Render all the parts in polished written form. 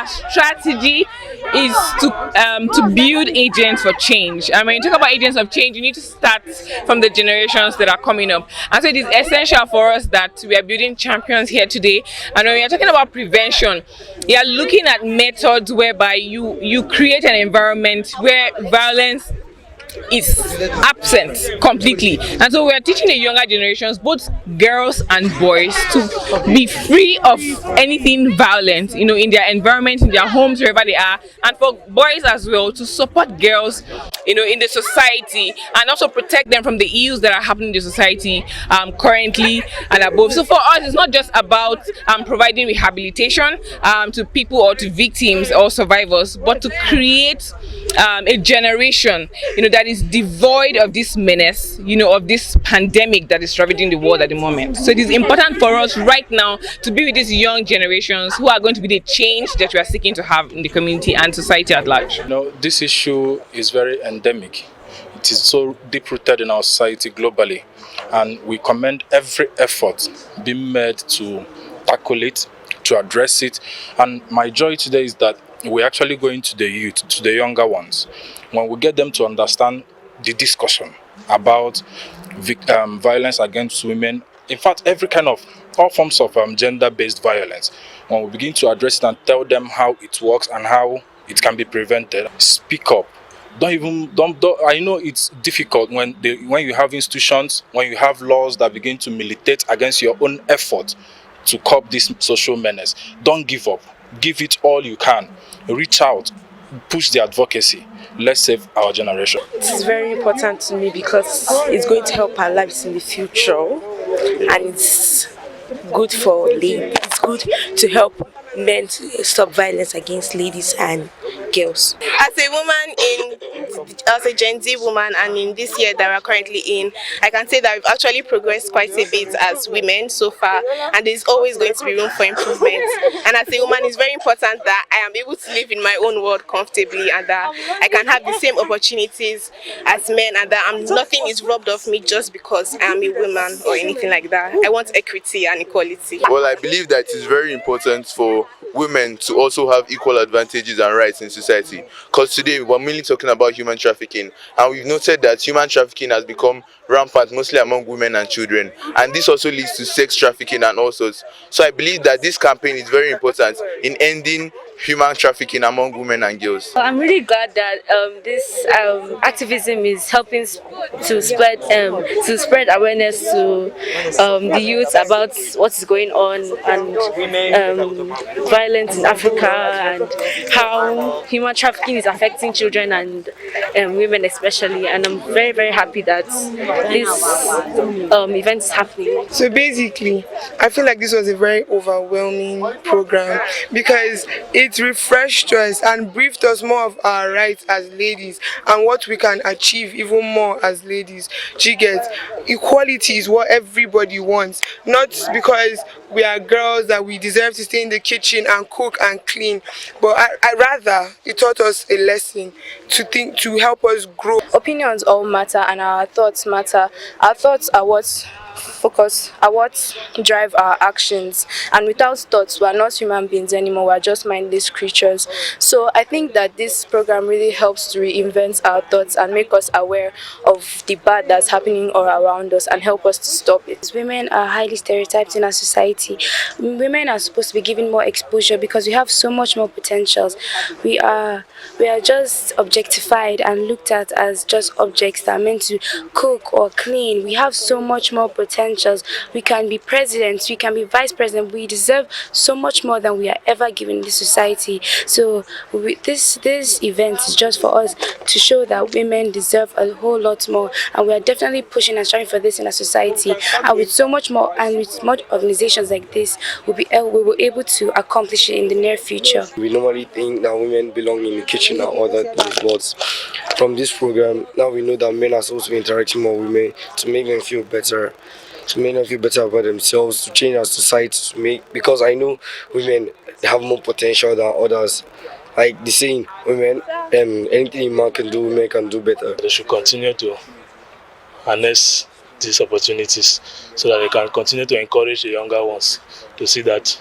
our strategy is to build agents for change. And when you talk about agents of change, you need to start from the generations that are coming up. And so it is essential for us that we are building champions here today. And when we are talking about prevention, you are looking at methods whereby you create an environment where violence is absent completely. And so we are teaching the younger generations, both girls and boys, to be free of anything violent, in their environment, in their homes, wherever they are, and for boys as well to support girls, in the society, and also protect them from the ills that are happening in the society currently and above. So for us, it's not just about providing rehabilitation to people or to victims or survivors, but to create a generation, that is devoid of this menace, of this pandemic that is ravaging the world at the moment. So it is important for us right now to be with these young generations who are going to be the change that we are seeking to have in the community and society at large. This issue is very endemic. It is so deep-rooted in our society globally, and we commend every effort being made to tackle it, to address it. And my joy today is that we're actually going to the youth, to the younger ones. When we get them to understand the discussion about violence against women, in fact, all forms of gender-based violence, when we begin to address it and tell them how it works and how it can be prevented, speak up. I know it's difficult when you have institutions, when you have laws that begin to militate against your own effort to curb this social menace. Don't give up. Give it all you can. Reach out. Push the advocacy. Let's save our generation. This is very important to me because it's going to help our lives in the future, and it's good for ladies. It's good to help men to stop violence against ladies and girls. As a Gen Z woman, and in this year that we're currently in, I can say that we've actually progressed quite a bit as women so far, and there's always going to be room for improvement. And as a woman, it's very important that I am able to live in my own world comfortably, and that I can have the same opportunities as men, and that nothing is robbed of me just because I am a woman or anything like that. I want equity and equality. Well, I believe that it's very important for women to also have equal advantages and rights in society, because today we're mainly talking about human trafficking, and we've noted that human trafficking has become rampant mostly among women and children, and this also leads to sex trafficking and all sorts. So I believe that this campaign is very important in ending human trafficking among women and girls. I'm really glad that this activism is helping to spread awareness to the youth about what is going on, and violence in Africa, and how human trafficking is affecting children and women especially. And I'm very, very happy that this event is happening. So basically, I feel like this was a very overwhelming program because it refreshed us and briefed us more of our rights as ladies and what we can achieve even more as ladies. You get, equality is what everybody wants, not because we are girls that we deserve to stay in the kitchen and cook and clean, but I rather it taught us a lesson to help us grow. Opinions all matter, and our thoughts matter. Our thoughts are what drive our actions, and without thoughts we are not human beings anymore. We are just mindless creatures. So I think that this program really helps to reinvent our thoughts and make us aware of the bad that's happening all around us and help us to stop it. Women are highly stereotyped in our society. Women are supposed to be given more exposure because we have so much more potentials. We are just objectified and looked at as just objects that are meant to cook or clean. We have so much more potentials. We can be presidents, we can be vice president. We deserve so much more than we are ever given in this society. So this event is just for us to show that women deserve a whole lot more, and we are definitely pushing and striving for this in our society. And with so much more, and with more organizations like this, we will be able to accomplish it in the near future. We normally think that women belong in the kitchen and other things, but from this program, now we know that men are supposed to be interacting more with women to make them feel better. To make them feel better about themselves, to change our society, because I know women have more potential than others. Like the saying, women, anything a man can do, women can do better. They should continue to harness these opportunities so that they can continue to encourage the younger ones to see that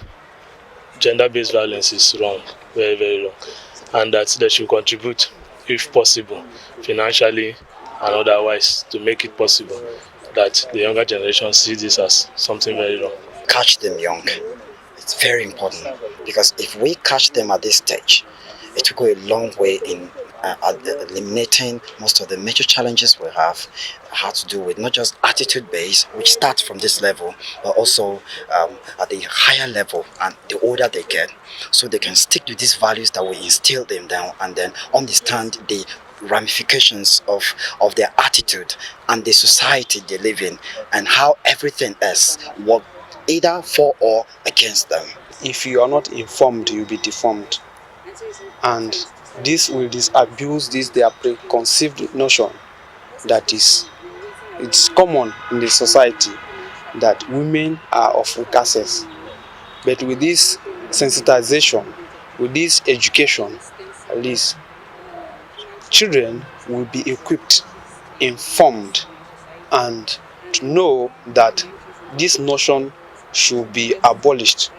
gender-based violence is wrong. very, very wrong, and that they should contribute, if possible, financially and otherwise, to make it possible that the younger generation see this as something very wrong. Catch them young. It's very important, because if we catch them at this stage, it will go a long way in eliminating most of the major challenges we have to do with not just attitude based, which starts from this level, but also at the higher level and the older they get, so they can stick to these values that we instill them down, and then understand the ramifications of their attitude and the society they live in, and how everything else works either for or against them. If you are not informed, you'll be deformed, and this will disabuse their preconceived notion that it's common in the society that women are of weaker sex. But with this sensitization, with this education, at least children will be equipped, informed, and to know that this notion should be abolished.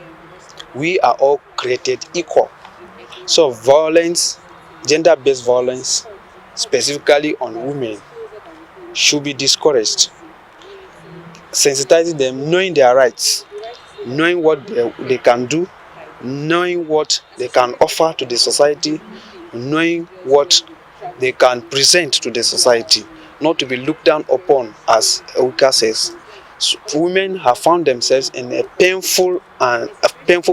We are all created equal. So violence, gender-based violence, specifically on women, should be discouraged. Sensitizing them, knowing their rights, knowing what they can do, knowing what they can offer to the society, knowing what they can present to the society, not to be looked down upon as a weaker sex. So women have found themselves in a painful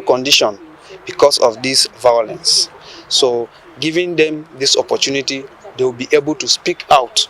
condition because of this violence. So giving them this opportunity, they will be able to speak out